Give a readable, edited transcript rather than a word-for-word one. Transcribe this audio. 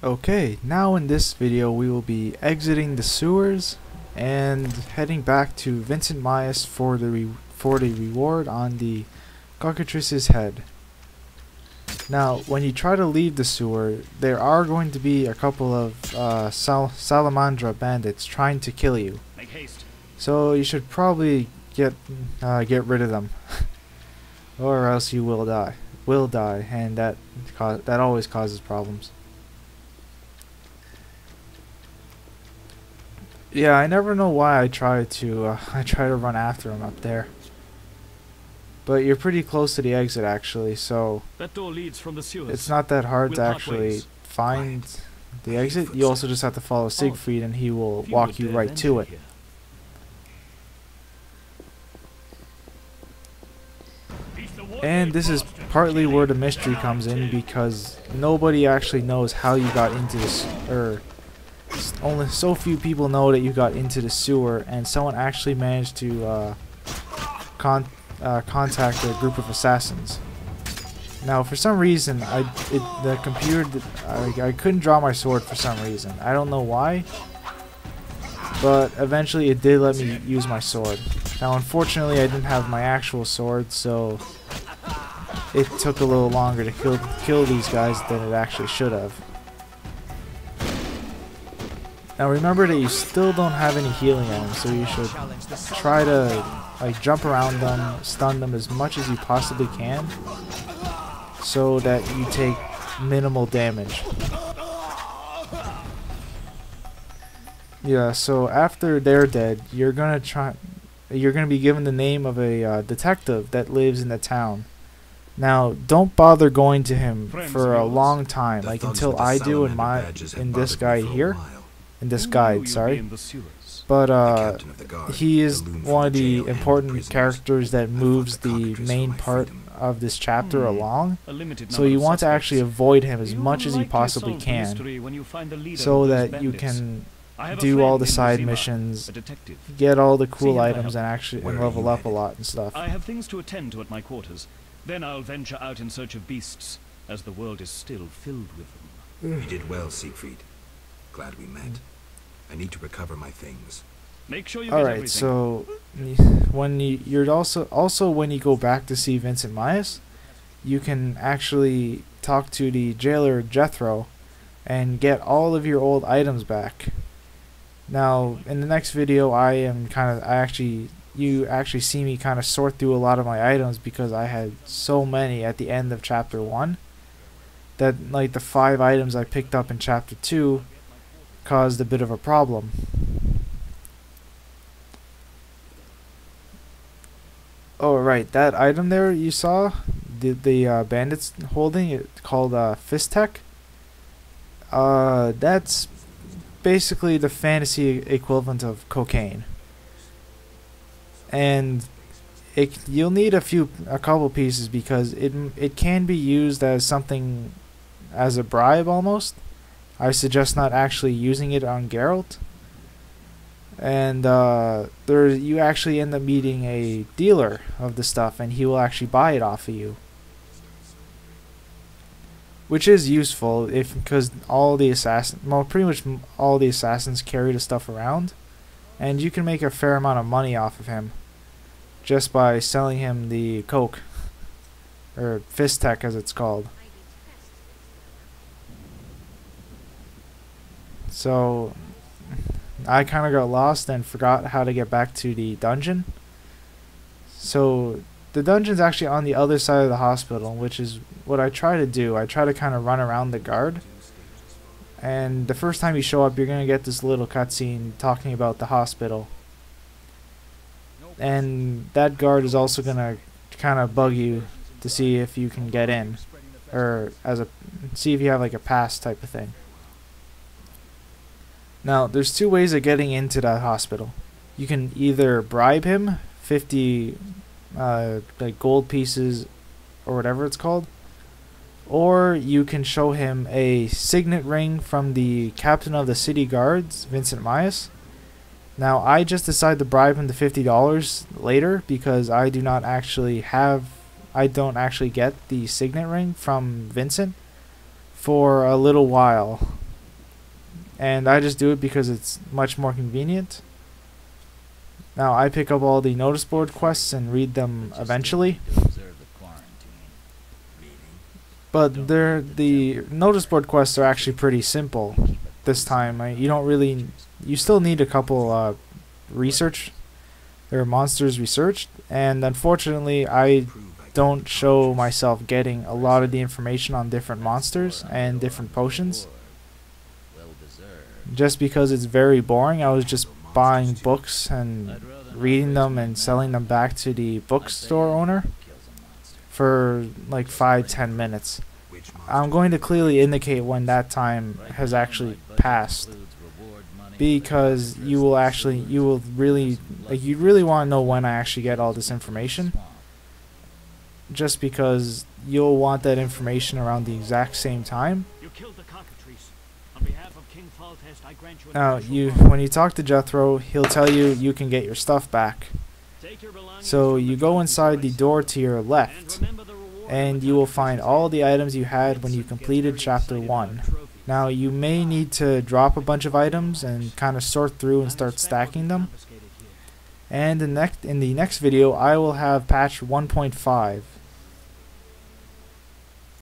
Okay, now in this video we will be exiting the sewers and heading back to Vincent Myers for the reward on the cockatrice's head. Now, when you try to leave the sewer, there are going to be a couple of salamandra bandits trying to kill you. Make haste. So you should probably get rid of them, or else you will die. And that always causes problems. Yeah, I never know why I try to run after him up there. But you're pretty close to the exit actually, so That door leads from the sewers. it's not that hard to We'll part actually ways. find the exit. You also just have to follow Siegfried and he will walk you right to it. And this is partly where the mystery comes in, because nobody actually knows how you got into this, or only so few people know that you got into the sewer, and someone actually managed to contact a group of assassins. Now, for some reason, I couldn't draw my sword for some reason. I don't know why, but eventually it did let me use my sword. Now, unfortunately, I didn't have my actual sword, so it took a little longer to kill these guys than it actually should have. Now remember that you still don't have any healing items, so you should try to jump around them, stun them as much as you possibly can, so that you take minimal damage. Yeah, so after they're dead, you're gonna be given the name of a detective that lives in the town. Now, don't bother going to him for a long time, like until I do in this guy here. In this guide, sorry. But he is one of the important characters that moves the main part of this chapter along, so you want to actually avoid him as much as you possibly can, so that you can do all the side missions, get all the cool items, and level up a lot and stuff. I have things to attend to at my quarters. Then I'll venture out in search of beasts, as the world is still filled with them. You did well, Siegfried. Glad we met. I need to recover my things. Make sure you get everything. Alright, so when you're also when you go back to see Vincent Myers, you can actually talk to the jailer Jethro and get all of your old items back. Now, in the next video, you actually see me kind of sort through a lot of my items, because I had so many at the end of chapter 1 that like the 5 items I picked up in chapter 2 caused a bit of a problem. Oh right, that item there you saw, the bandits holding it, called Fistech. That's basically the fantasy equivalent of cocaine, and you'll need a couple pieces, because it can be used as something, as a bribe almost. I suggest not actually using it on Geralt. And you actually end up meeting a dealer of the stuff, and he will actually buy it off of you, which is useful because pretty much all the assassins carry the stuff around, and you can make a fair amount of money off of him just by selling him the coke, or Fistech as it's called. So I kind of got lost and forgot how to get back to the dungeon. So the dungeon's actually on the other side of the hospital, which is what I try to do. I try to kind of run around the guard. And the first time you show up, you're going to get this little cutscene talking about the hospital. And that guard is also going to kind of bug you to see if you can get in, or see if you have like a pass type of thing. Now, there's 2 ways of getting into that hospital. You can either bribe him 50 like gold pieces or whatever it's called, or you can show him a signet ring from the captain of the city guards, Vincent Myers. Now, I just decided to bribe him the $50 later, because I don't actually get the signet ring from Vincent for a little while. and I just do it because it's much more convenient. Now I pick up all the notice board quests and read them eventually, but the notice board quests are actually pretty simple this time. You still need a couple research. There are monsters researched, and unfortunately I don't show myself getting a lot of the information on different monsters and different potions, just because it's very boring. I was just buying books and reading them and selling them back to the bookstore owner for like 5-10 minutes. I'm going to clearly indicate when that time has actually passed, because you really want to know when I actually get all this information, just because you'll want that information around the exact same time. Now, when you talk to Jethro, he'll tell you you can get your stuff back. So you go inside the door to your left, and you will find all the items you had when you completed Chapter 1. Now, you may need to drop a bunch of items and kind of sort through and start stacking them. And in the next video, I will have patch 1.5.